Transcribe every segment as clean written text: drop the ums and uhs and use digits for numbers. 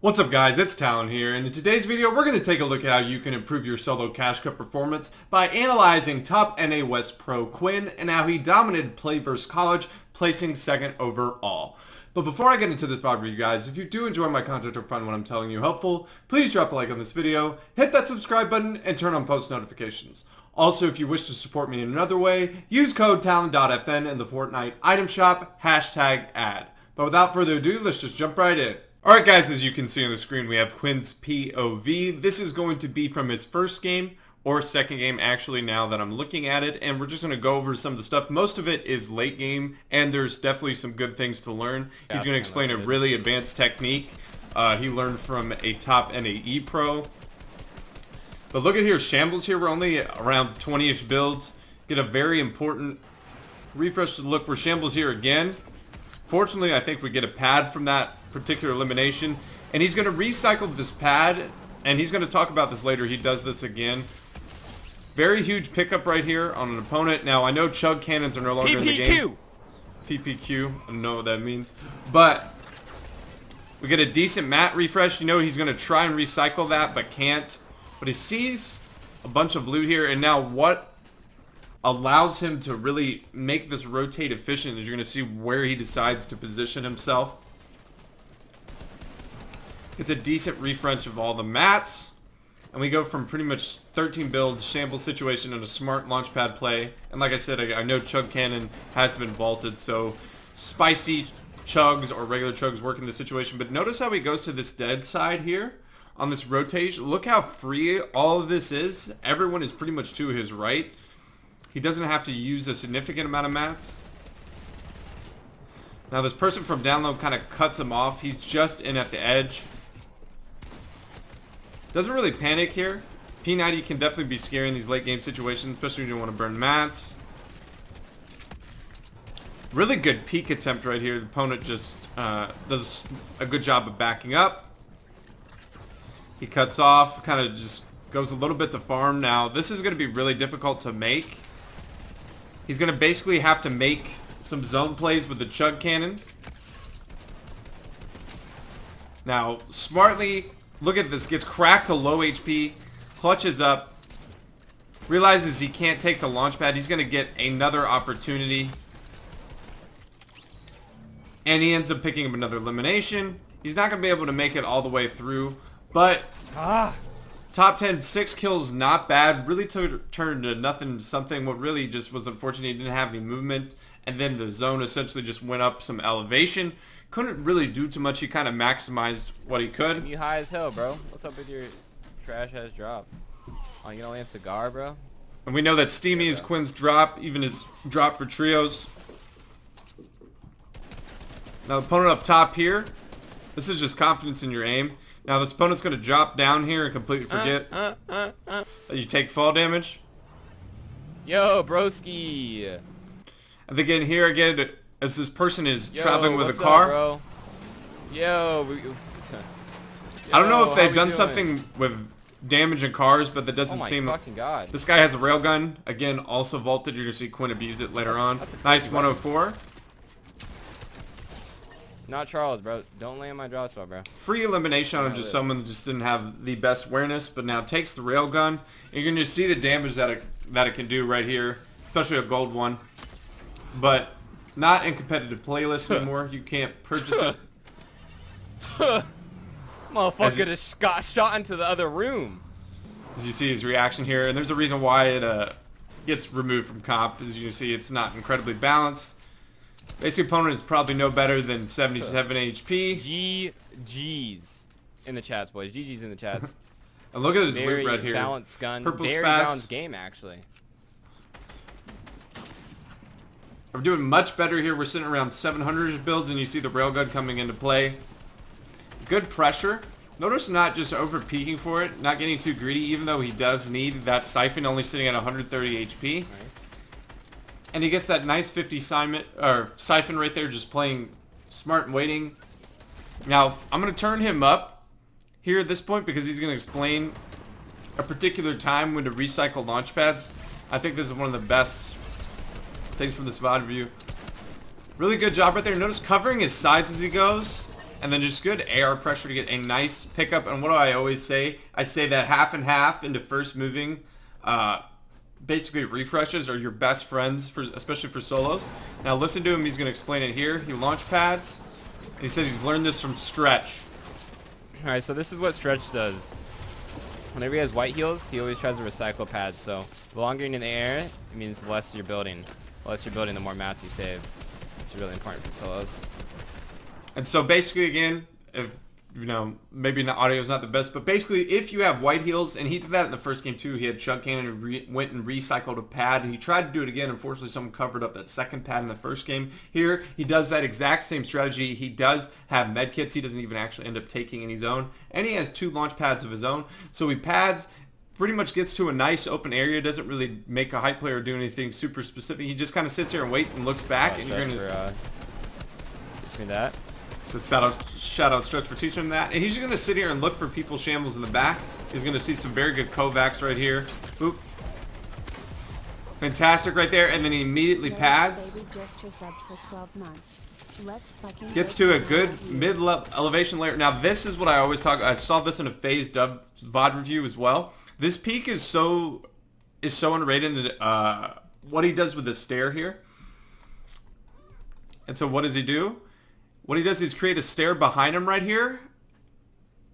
What's up guys, it's Talon here, and in today's video we're going to take a look at how you can improve your solo cash cup performance by analyzing top NA West Pro Quinn and how he dominated PlayVS College, placing second overall. But before I get into this VOD review guys, if you do enjoy my content or find what I'm telling you helpful, please drop a like on this video, hit that subscribe button, and turn on post notifications. Also, if you wish to support me in another way, use code TALON.FN in the Fortnite item shop, #ad. But without further ado, let's just jump right in. Alright guys, as you can see on the screen, we have Quinn's POV. This is going to be from his first game, or second game actually now that I'm looking at it, and we're just going to go over some of the stuff. Most of it is late game, and there's definitely some good things to learn. He's going to explain a really advanced technique he learned from a top NAE pro. But look at here, Shambles here, we're only around 20-ish builds. Get a very important refresh to look. We're Shambles here again. Fortunately, I think we get a pad from that particular elimination, and he's going to recycle this pad, and he's going to talk about this later. He does this again. Very huge pickup right here on an opponent. Now I know chug cannons are no longer in the game. PPQ, I don't know what that means, but we get a decent mat refresh. You know he's going to try and recycle that but can't, but he sees a bunch of loot here, and now what allows him to really make this rotate efficient is you're going to see where he decides to position himself. It's a decent refresh of all the mats, and we go from pretty much 13 builds, shambles situation, and a smart launchpad play. And like I said, I know chug cannon has been vaulted, so spicy chugs or regular chugs work in this situation. But notice how he goes to this dead side here on this rotation. Look how free all of this is. Everyone is pretty much to his right. He doesn't have to use a significant amount of mats. Now this person from down low kind of cuts him off. He's just in at the edge. Doesn't really panic here. P90 can definitely be scary in these late game situations, especially when you want to burn mats. Really good peek attempt right here. The opponent just does a good job of backing up. He cuts off, kind of just goes a little bit to farm. Now this is going to be really difficult to make. He's going to basically have to make some zone plays with the chug cannon. Now, smartly, look at this. Gets cracked to low HP. Clutches up. Realizes he can't take the launch pad. He's going to get another opportunity. And he ends up picking up another elimination. He's not going to be able to make it all the way through. But top 10, 6 kills, not bad. Really turned to nothing to something. What really just was unfortunate, he didn't have any movement. And then the zone essentially just went up some elevation. Couldn't really do too much. He kind of maximized what he could. You high as hell, bro. What's up with your trash ass drop? Oh, you gonna land cigar, bro? And we know that Steamy is Quinn's drop, even his drop for trios. Now the opponent up top here. This is just confidence in your aim. Now this opponent's going to drop down here and completely forget that you take fall damage. Yo, broski. And again here again, as this person is traveling with a car. Up, bro? Yo, I don't know if they've done something with damage in cars, but that doesn't seem. Fucking God. This guy has a railgun. Again, also vaulted. You're going to see Quinn abuse it later on. Nice 104. Not Charles, bro. Don't land my drop spot, bro. Free elimination on just someone that just didn't have the best awareness, but now takes the railgun. You can just see the damage that it can do right here, especially a gold one. But not in competitive playlist anymore. You can't purchase it. Motherfucker just got shot into the other room. As you see his reaction here, and there's a reason why it gets removed from comp. As you can see, it's not incredibly balanced. Basic opponent is probably no better than 77 HP. GG's in the chats, boys. GG's in the chats. And look at this Very loot right here. Balanced gun. Purple Very spaz. balanced game, actually. We're doing much better here. We're sitting around 700 builds, and you see the railgun coming into play. Good pressure. Notice not just over peaking for it, not getting too greedy, even though he does need that siphon, only sitting at 130 HP. Nice. And he gets that nice 50 siphon right there, just playing smart and waiting. Now, I'm going to turn him up here at this point because he's going to explain a particular time when to recycle launch pads. I think this is one of the best things from this VOD review. Really good job right there. Notice covering his sides as he goes. and then just good AR pressure to get a nice pickup. And what do I always say? I say that half and half into first moving basically refreshes are your best friends, especially for solos. Now listen to him, he's going to explain it here. He launch pads. He says he's learned this from Stretch. Alright, so this is what Stretch does. Whenever he has white heals, he always tries to recycle pads. So the longer you're in the air, it means the less you're building. The less you're building, the more mats you save. Which is really important for solos. And so basically, again, if you know, maybe the audio is not the best, but basically if you have white heals, and he did that in the first game too, he had chug cannon and went and recycled a pad, and he tried to do it again. Unfortunately, someone covered up that second pad in the first game. Here, he does that exact same strategy. He does have medkits. He doesn't even actually end up taking any zone, and he has 2 launch pads of his own. So he pads, pretty much gets to a nice open area, doesn't really make a hype player do anything super specific. He just kind of sits here and waits and looks back, and you're going to... Teach me that. So shout out Stretch for teaching him that. And he's just going to sit here and look for people shambles in the back. He's going to see some very good Kovacs right here. Boop. Fantastic right there. And then he immediately pads. Gets to a good mid-elevation layer. Now this is what I always talk. I saw this in a FaZe Dub VOD review as well. This peak is so underrated. What he does with the stair here. And so what does he do? What he does is create a stair behind him right here.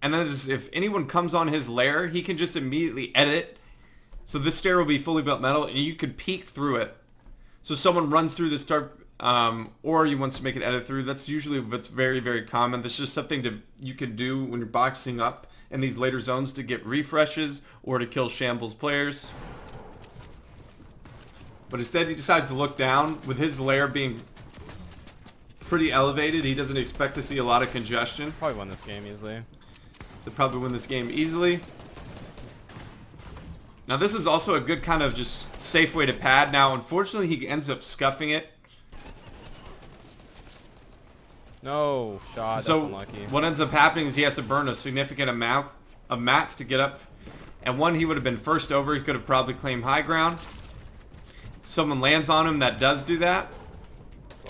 And then just, if anyone comes on his lair, he can just immediately edit. So this stair will be fully built metal, and you could peek through it. So someone runs through the start, or you want to make an edit through. That's usually what's very, very common. That's just something you can do when you're boxing up in these later zones to get refreshes or to kill shambles players. But instead he decides to look down with his lair being pretty elevated. He doesn't expect to see a lot of congestion. Probably win this game easily. They'll probably win this game easily. Now this is also a good kind of just safe way to pad. Now unfortunately he ends up scuffing it. No shot. So that's unlucky. What ends up happening is he has to burn a significant amount of mats to get up. And one, he would have been first over. He could have probably claimed high ground. Someone lands on him that does do that.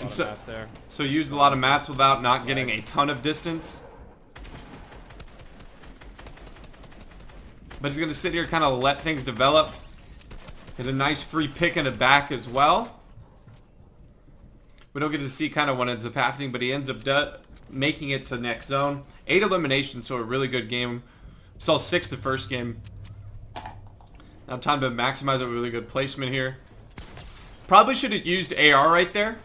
And so used a lot of mats without not getting a ton of distance. But he's going to sit here, kind of let things develop. Get a nice free pick in the back as well. We don't get to see kind of what ends up happening, but he ends up making it to next zone. 8 eliminations, so a really good game. Saw 6 the first game. Now time to maximize a really good placement here. Probably should have used AR right there.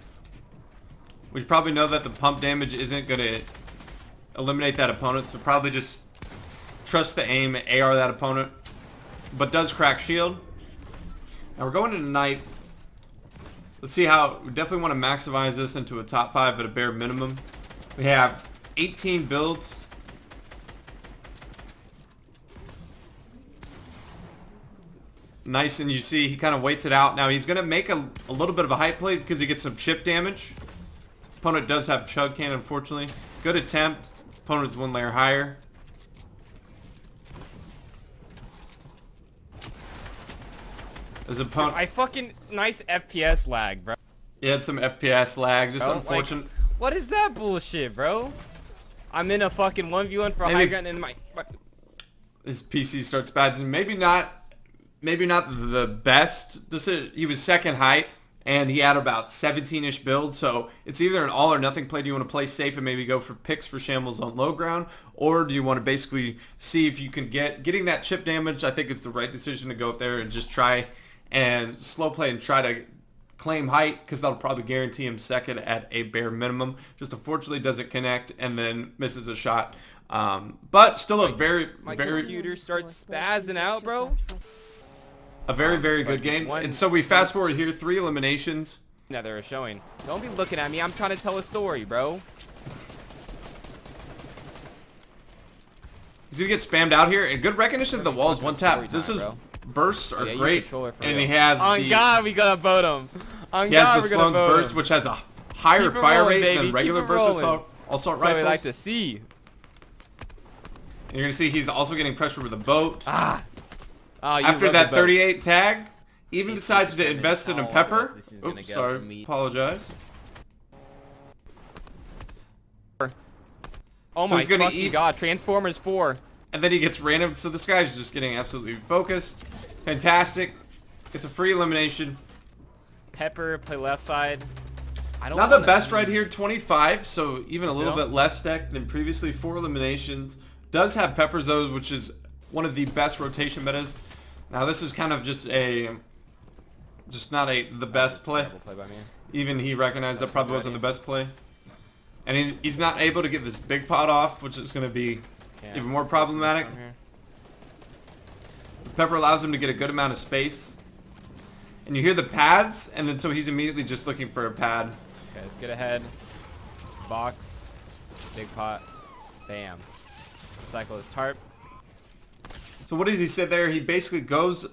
We probably know that the pump damage isn't going to eliminate that opponent, so probably just trust the aim, AR that opponent. But does crack shield. Now we're going into night. Let's see how, we definitely want to maximize this into a top 5 at a bare minimum. We have 18 builds. Nice, and you see he kind of waits it out. Now he's going to make a little bit of a hype play because he gets some chip damage. Opponent does have chug cannon, unfortunately. Good attempt. Opponent's 1 layer higher. As opponent, I fucking nice FPS lag, bro. He had some FPS lag, just unfortunate. Like, what is that bullshit, bro? I'm in a fucking 1v1 for high ground and his PC starts spazzing. Maybe not the best decision. He was second height and he had about 17-ish build, so it's either an all or nothing play. Do you want to play safe and maybe go for picks for shambles on low ground, or do you want to basically see if you can getting that chip damage? I think it's the right decision to go up there and just try and slow play and try to claim height, because that'll probably guarantee him second at a bare minimum. Just unfortunately doesn't connect and then misses a shot. But still a very computer starts spazzing out, bro. A very good game. And so we fast forward here, 3 eliminations. Now they're showing. Don't be looking at me. I'm trying to tell a story, bro. He's gonna get spammed out here, and good recognition of the walls. One tap. This is bursts are great, and he has on God, we gotta vote him. On he God, has the Sloan's burst, which has a higher fire rate than regular burst assault rifles. We like to see. And you're gonna see he's also getting pressure with a boat. After that 38 tag, even decides to invest in a pepper. Oops, sorry, apologize. Oh So my he's gonna fucking eat, god, Transformers 4. and then he gets random. So this guy's just getting absolutely focused. Fantastic. Gets a free elimination. Pepper, play left side. I don't Not the wanna- best right here, 25, so even a little Yeah. bit less stacked than previously. 4 eliminations. Does have peppers though, which is one of the best rotation metas. Now this is kind of just not the best play. Terrible play by me. Even he recognized that probably wasn't the best play. And he's not able to get this big pot off, which is going to be Yeah. even more problematic. Pepper allows him to get a good amount of space. And you hear the pads, and then so he's immediately just looking for a pad. Okay, let's get ahead. Box. Big pot. Bam. Recycle his tarp. So what does he sit there? He basically goes,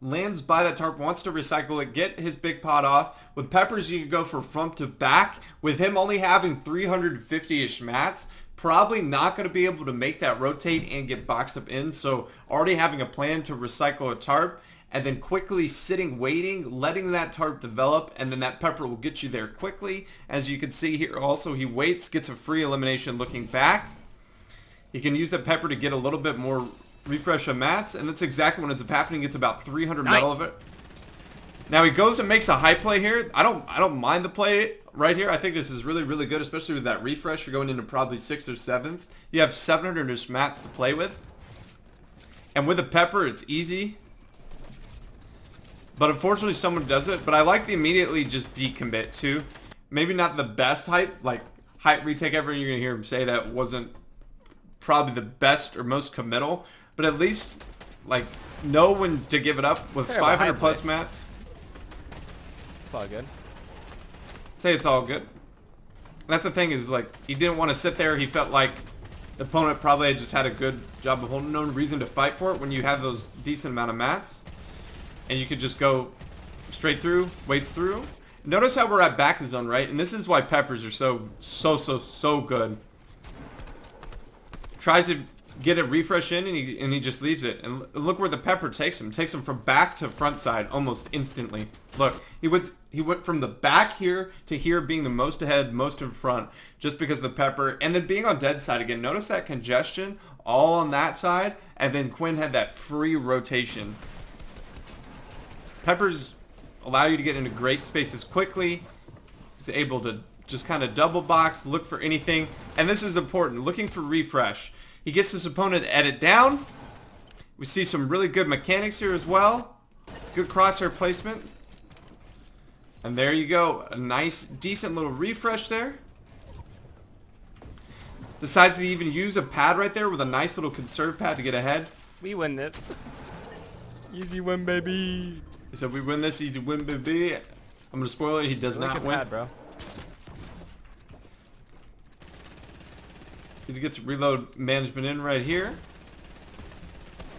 lands by that tarp, wants to recycle it, get his big pot off. With Peppers, you can go from front to back. With him only having 350-ish mats, probably not going to be able to make that rotate and get boxed up in. So already having a plan to recycle a tarp, and then quickly sitting, waiting, letting that tarp develop, and then that Pepper will get you there quickly. As you can see here also, he waits, gets a free elimination looking back. He can use that Pepper to get a little bit more refresh of mats, and that's exactly what ends up happening. It's about 300 metal of it. Now he goes and makes a high play here. I don't mind the play right here. I think this is really, really good, especially with that refresh. You're going into probably 6th or 7th. You have 700-ish mats to play with. And with a Pepper, it's easy. But unfortunately, someone does it. But I like the immediately just decommit too. Maybe not the best hype, like hype retake ever. You're going to hear him say that wasn't probably the best or most committal. But at least, like, know when to give it up with 500 plus mats. It's all good. Say it's all good. That's the thing is, like, he didn't want to sit there. He felt like the opponent probably just had a good job of holding, no reason to fight for it when you have those decent amount of mats. And you could just go straight through, waits through. Notice how we're at back zone, right? And this is why Peppers are so good. Tries to get a refresh in, and he just leaves it. And look where the Pepper takes him. Takes him from back to front side almost instantly. Look, he went from the back here to here, being the most ahead, most in front, just because of the Pepper. And then being on dead side again. Notice that congestion all on that side, and then Quinn had that free rotation. Peppers allow you to get into great spaces quickly. He's able to just kind of double box, look for anything. And this is important, looking for refresh. He gets his opponent to edit down. We see some really good mechanics here as well. Good crosshair placement. And there you go. A nice, decent little refresh there. Decides to even use a pad right there with a nice little conserve pad to get ahead. We win this. Easy win, baby. He said, we win this, easy win, baby. I'm going to spoil it. He does not win. Pad, bro. He gets reload management in right here.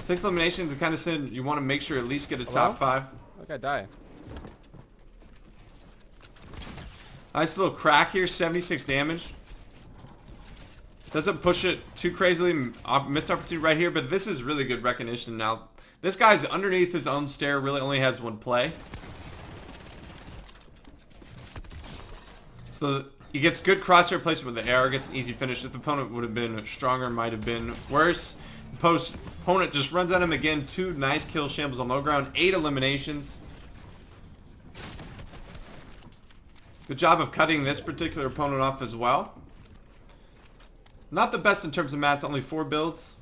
6 eliminations, and kind of said you want to make sure at least get a top 5. Look, I die. Nice little crack here, 76 damage. Doesn't push it too crazily. Missed opportunity right here, but this is really good recognition now. This guy's underneath his own stair, really only has one play. So he gets good crosshair placement with the AR, gets an easy finish. If the opponent would have been stronger, might have been worse. Opponent just runs at him again. 2 nice kill shambles on low ground. 8 eliminations. Good job of cutting this particular opponent off as well. Not the best in terms of mats, only 4 builds.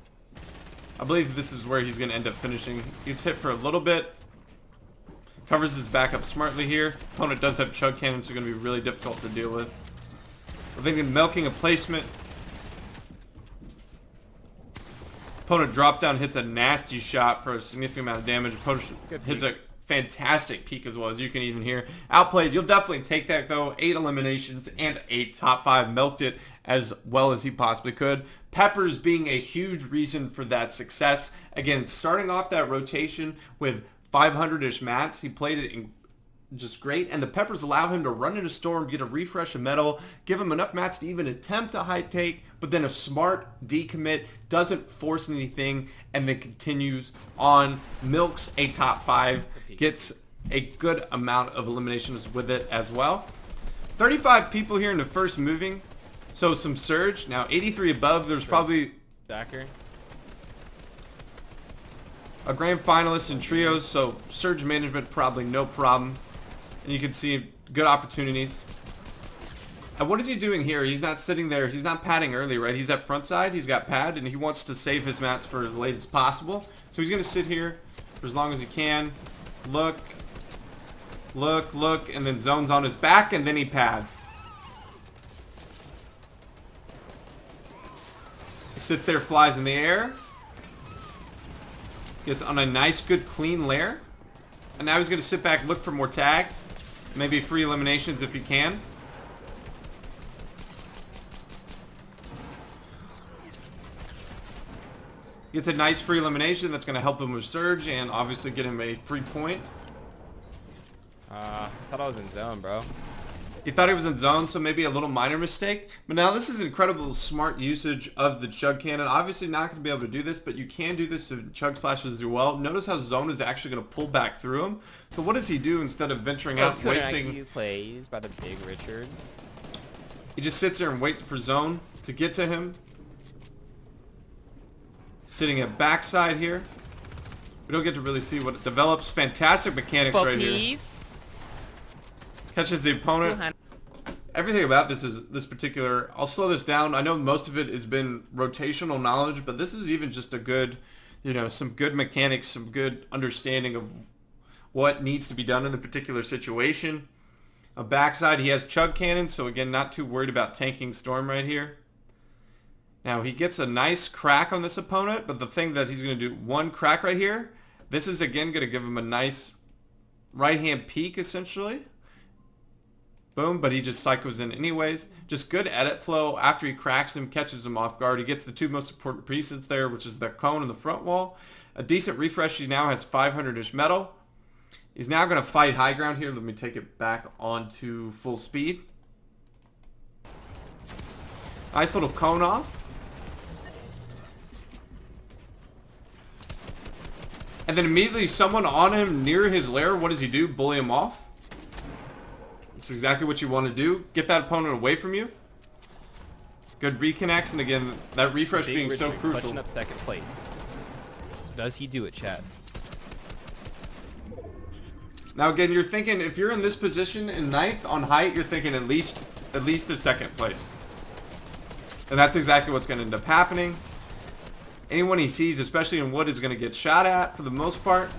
I believe this is where he's going to end up finishing. He gets hit for a little bit. Covers his back up smartly here. Opponent does have chug cannons, so going to be really difficult to deal with. We're thinking milking a placement. Opponent drops down, hits a nasty shot for a significant amount of damage. Opponent hits a fantastic peek as well, as you can even hear. Outplayed. You'll definitely take that though. 8 eliminations and a top 5. Milked it as well as he possibly could. Peppers being a huge reason for that success. Again, starting off that rotation with 500-ish mats. He played it in just great, and the Peppers allow him to run into Storm, get a refresh of metal, give him enough mats to even attempt a high take, but then a smart decommit, doesn't force anything, and then continues on, milks a top 5, gets a good amount of eliminations with it as well. 35 people here in the first moving. So some surge. Now 83 above. There's probably Stacker. a grand finalist in trios, so surge management probably no problem. And you can see good opportunities. And what is he doing here? He's not sitting there. He's not padding early, right? He's at front side. He's got pad, and he wants to save his mats for as late as possible. So he's going to sit here for as long as he can. Look, look, look, and then zones on his back, and then he pads. He sits there, flies in the air. Gets on a nice, good, clean lair. And now he's going to sit back, look for more tags. Maybe free eliminations if he can. Gets a nice free elimination that's going to help him with surge and obviously get him a free point. I thought I was in zone, bro. He thought he was in zone, so maybe a little minor mistake. But now this is incredible smart usage of the chug cannon. Obviously not going to be able to do this, but you can do this in chug splashes as well. Notice how zone is actually going to pull back through him. So what does he do instead of venturing out, wasting... IQ plays by the big Richard. He just sits there and waits for zone to get to him. Sitting at backside here. We don't get to really see what it develops. Fantastic mechanics right here. Catches the opponent. Everything about this particular... I'll slow this down. I know most of it has been rotational knowledge, but this is even just a good, you know, some good mechanics, some good understanding of what needs to be done in the particular situation. A backside, he has chug cannon, so again, not too worried about tanking Storm right here. Now, he gets a nice crack on this opponent, but the thing that he's going to do, one crack right here, this is again going to give him a nice right-hand peek, essentially. Boom, but he just cycles in anyways. Just good edit flow. After he cracks him, catches him off guard. He gets the two most important presets there, which is the cone and the front wall. A decent refresh. He now has 500-ish metal. He's now going to fight high ground here. Let me take it back onto full speed. Nice little cone off. And then immediately someone on him near his lair, what does he do? Bully him off. That's exactly what you want to do. Get that opponent away from you. Good reconnects, and again, that refresh being so crucial. Clutching up second place. Does he do it, chat? Now again, you're thinking, if you're in this position in ninth on height, you're thinking at least a second place. And that's exactly what's going to end up happening. Anyone he sees, especially in wood, is going to get shot at for the most part.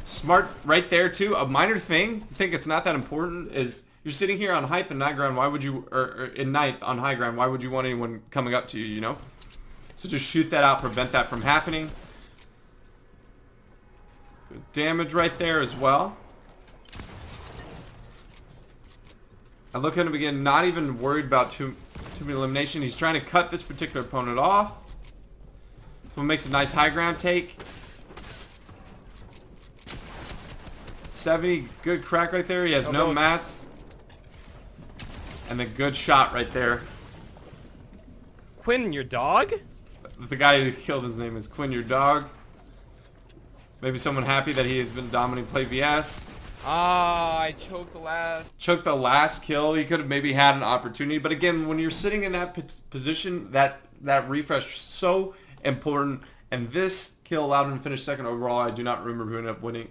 Smart right there too. A minor thing, you think it's not that important, is you're sitting here on height and high ground. Why would you, or in ninth on high ground, why would you want anyone coming up to you, you know? So just shoot that out, prevent that from happening. Good damage right there as well. I look at him again, not even worried about too many elimination. He's trying to cut this particular opponent off. So makes a nice high ground take. 70, good crack right there. He has no mats. And the good shot right there. Quinn, your dog? The guy who killed his name is Quinn, your dog. Maybe someone happy that he has been dominating PlayVS. Ah, I choked the last. Choked the last kill. He could have maybe had an opportunity. But again, when you're sitting in that position, that refresh is so important. And this kill allowed him to finish second overall. I do not remember who ended up winning,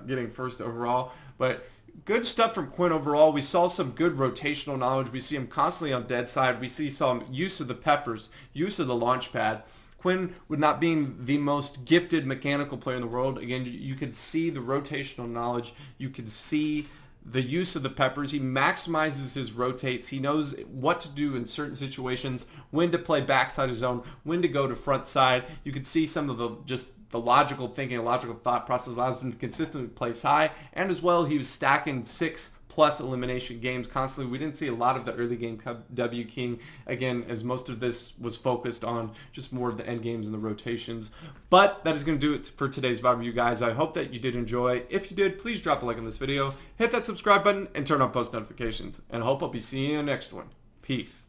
getting first overall. But good stuff from Quinn overall. We saw some good rotational knowledge. We see him constantly on dead side. We see some use of the peppers, use of the launch pad. Quinn, with not being the most gifted mechanical player in the world, again, you can see the rotational knowledge. You can see the use of the peppers. He maximizes his rotates. He knows what to do in certain situations, when to play backside of zone, when to go to front side. You can see some of the logical thinking, logical thought process allows him to consistently place high. And as well, he was stacking 6+ elimination games constantly. We didn't see a lot of the early game W King, again, as most of this was focused on just more of the end games and the rotations. But that is going to do it for today's VOD review, guys. I hope that you did enjoy. If you did, please drop a like on this video, hit that subscribe button, and turn on post notifications. And I hope I'll be seeing you in the next one. Peace.